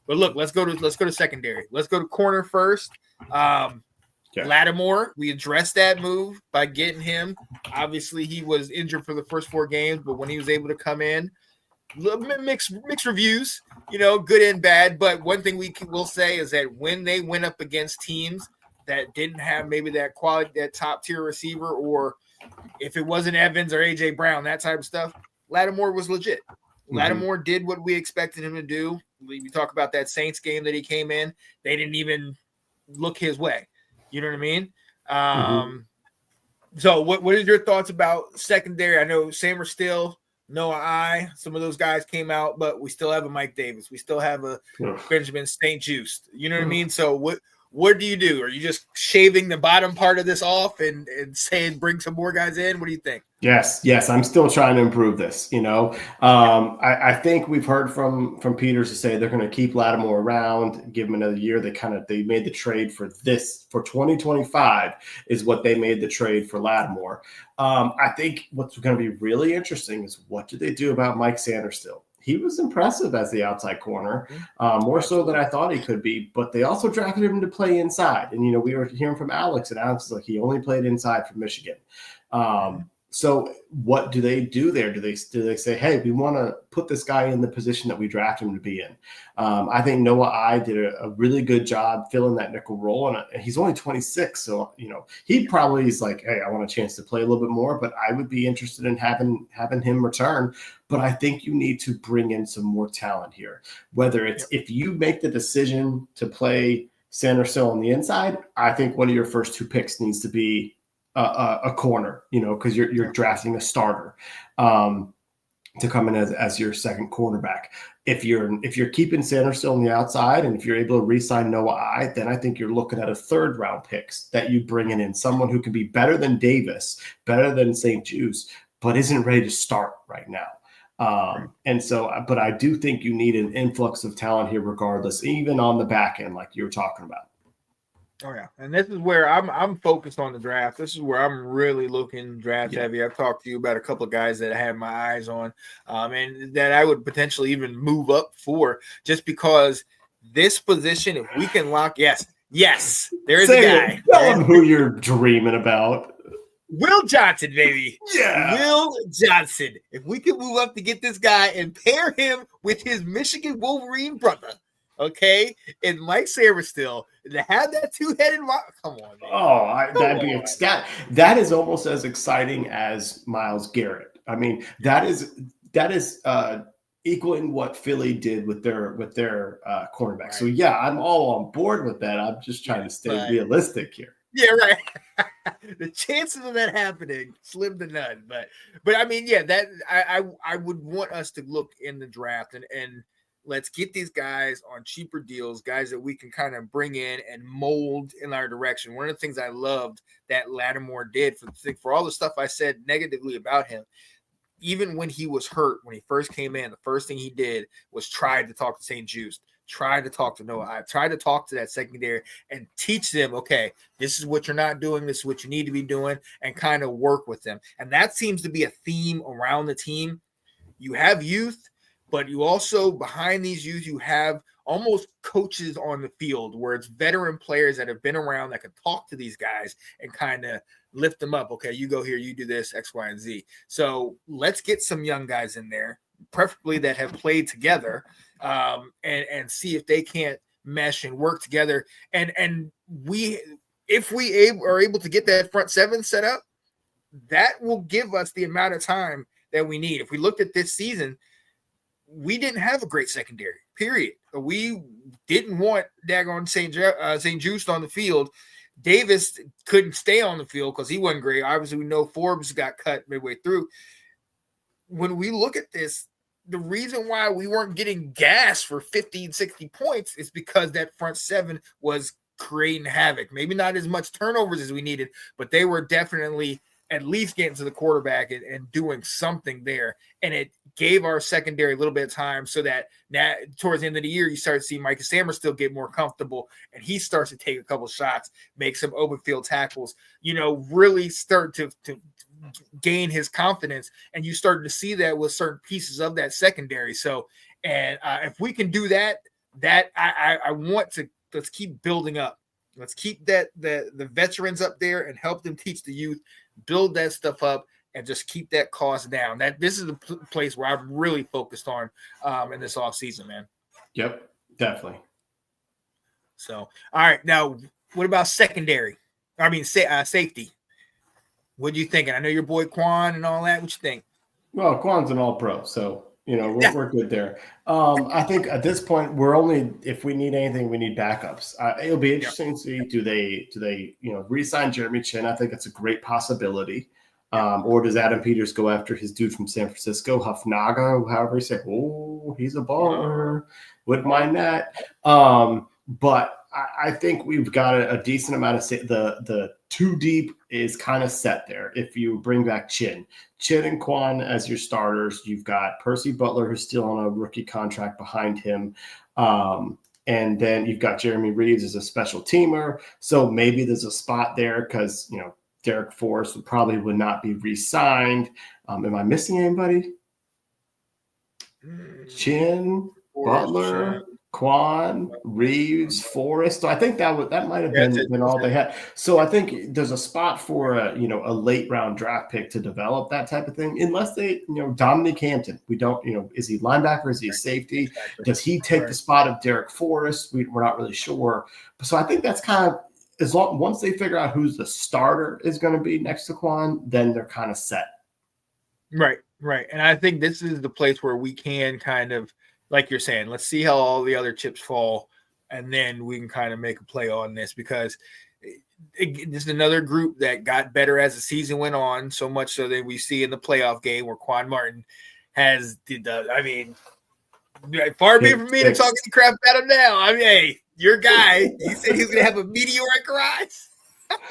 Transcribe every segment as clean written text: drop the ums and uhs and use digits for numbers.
But look, let's go to secondary. Let's go to corner first. Lattimore, we addressed that move by getting him. Obviously, he was injured for the first 4 games, but when he was able to come in, mixed reviews, good and bad. But one thing will say is that when they went up against teams that didn't have maybe that quality, that top tier receiver, or if it wasn't Evans or AJ Brown, that type of stuff, Lattimore was legit. Lattimore did what we expected him to do. We talk about that Saints game that he came in. They didn't even look his way. You know what I mean? So what is your thoughts about secondary? I know Sam Still, Noah some of those guys came out, but we still have a Mike Davis. We still have a Benjamin St-Juste. You know what I mean? So what do you do? Are you just shaving the bottom part of this off and saying bring some more guys in? What do you think? Yes. I'm still trying to improve this. I think we've heard from Peters to say they're going to keep Lattimore around, give him another year. They made the trade for 2025 is what they made the trade for Lattimore. I think what's going to be really interesting is what do they do about Mike Sainristil? He was impressive as the outside corner, more so than I thought he could be. But they also drafted him to play inside. And, we were hearing from Alex, and Alex is like, he only played inside for Michigan. So what do they do there? Do they say, hey, we want to put this guy in the position that we drafted him to be in? I think Noah did a really good job filling that nickel role, and he's only 26. So, he probably is like, hey, I want a chance to play a little bit more, but I would be interested in having him return. But I think you need to bring in some more talent here, whether it's if you make the decision to play Sainristil on the inside, I think one of your first 2 picks needs to be a corner, because you're drafting a starter to come in as your second cornerback. If you're keeping Sainristil on the outside, and if you're able to re-sign Noah then I think you're looking at a 3rd round picks that you bring in someone who can be better than Davis, better than St-Juste, but isn't ready to start right now. And so, but I do think you need an influx of talent here, regardless, even on the back end, like you were talking about. Oh yeah, and this is where I'm focused on the draft. This is where I'm really looking draft heavy. I've talked to you about a couple of guys that I have my eyes on, and that I would potentially even move up for, just because this position, if we can lock, yes, there's a guy. Tell him who you're dreaming about. Will Johnson, baby. Yeah. Will Johnson. If we can move up to get this guy and pair him with his Michigan Wolverine brother, okay, and Mike Sainristil, to have that 2-headed come on, man. That'd be ecstatic. That is almost as exciting as Myles Garrett. I mean, that is equaling what Philly did with their cornerback. Right. So yeah, I'm all on board with that. I'm just trying to stay realistic here. Yeah, right. The chances of that happening slim to none. But I mean, that I would want us to look in the draft and let's get these guys on cheaper deals, guys that we can kind of bring in and mold in our direction. One of the things I loved that Lattimore did for all the stuff I said negatively about him, even when he was hurt, when he first came in, the first thing he did was try to talk to St-Juste, try to talk to Noah, try to talk to that secondary and teach them, okay, this is what you're not doing, this is what you need to be doing, and kind of work with them. And that seems to be a theme around the team. You have youth, but you also, behind these youth, you have almost coaches on the field where it's veteran players that have been around that can talk to these guys and kind of lift them up. Okay, you go here, you do this, X, Y, and Z. So let's get some young guys in there, preferably that have played together, and see if they can't mesh and work together. And if we are able to get that front 7 set up, that will give us the amount of time that we need. If we looked at this season, we didn't have a great secondary, period. We didn't want daggone St-Juste on the field. Davis couldn't stay on the field because he wasn't great. Obviously, we know Forbes got cut midway through. When we look at this, the reason why we weren't getting gas for 50 and 60 points is because that front 7 was creating havoc. Maybe not as much turnovers as we needed, but they were definitely at least getting to the quarterback and doing something there. And it gave our secondary a little bit of time so that now towards the end of the year, you start to see Micah Sainristil get more comfortable and he starts to take a couple shots, make some open field tackles, really start to gain his confidence. And you started to see that with certain pieces of that secondary. So, and if we can do that, that I want to, let's keep building up. Let's keep that the veterans up there and help them teach the youth, build that stuff up, and just keep that cost down. That this is the place where I'm really focused on in this off season, man. Yep, definitely. So, all right, now what about secondary? I mean, safety. What are you thinking? I know your boy Quan and all that. What you think? Well, Quan's an all-pro, so we're good there. I think at this point we're only, if we need anything, we need backups. It'll be interesting to see, do they re-sign Jeremy Chinn? I think it's a great possibility. Or does Adam Peters go after his dude from San Francisco, Hufnaga, however you say? Oh, he's a baller. Wouldn't mind that. But I think we've got a decent amount of the two deep is kind of set there. If you bring back Chinn and Quan as your starters, you've got Percy Butler, who's still on a rookie contract behind him. And then you've got Jeremy Reeves as a special teamer. So maybe there's a spot there because, Derek Forrest would not be re-signed. Am I missing anybody? Chinn, Butler, Quan, Reeves, Forrest. So I think that might have been all they had. So I think there's a spot for a late round draft pick to develop that type of thing. Unless they, Dominic Hampton. We don't, is he linebacker? Is he a safety? Does he take the spot of Derek Forrest? We're not really sure. So I think that's kind of, once they figure out who's the starter is going to be next to Quan, then they're kind of set. Right. And I think this is the place where we can kind of, like you're saying, let's see how all the other chips fall, and then we can kind of make a play on this, because this is another group that got better as the season went on, so much so that we see in the playoff game where Quan Martin has far be it from me to talk any crap about him now. I mean, hey, your guy, he said he was going to have a meteoric rise.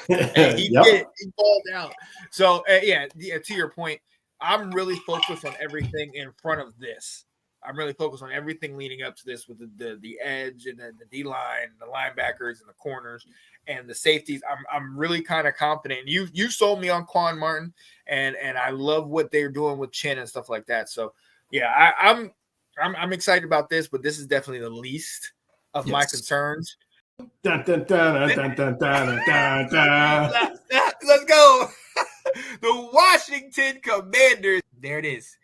Hey, he did. He balled out. So, to your point, I'm really focused on everything in front of this. I'm really focused on everything leading up to this with the edge and then the D-line, the linebackers and the corners and the safeties. I'm really kind of confident. You sold me on Quan Martin, and I love what they're doing with Chinn and stuff like that. So, yeah, I'm excited about this, but this is definitely the least of my concerns. Dun, dun, dun, dun, dun, dun, dun, dun. Let's go. The Washington Commanders. There it is.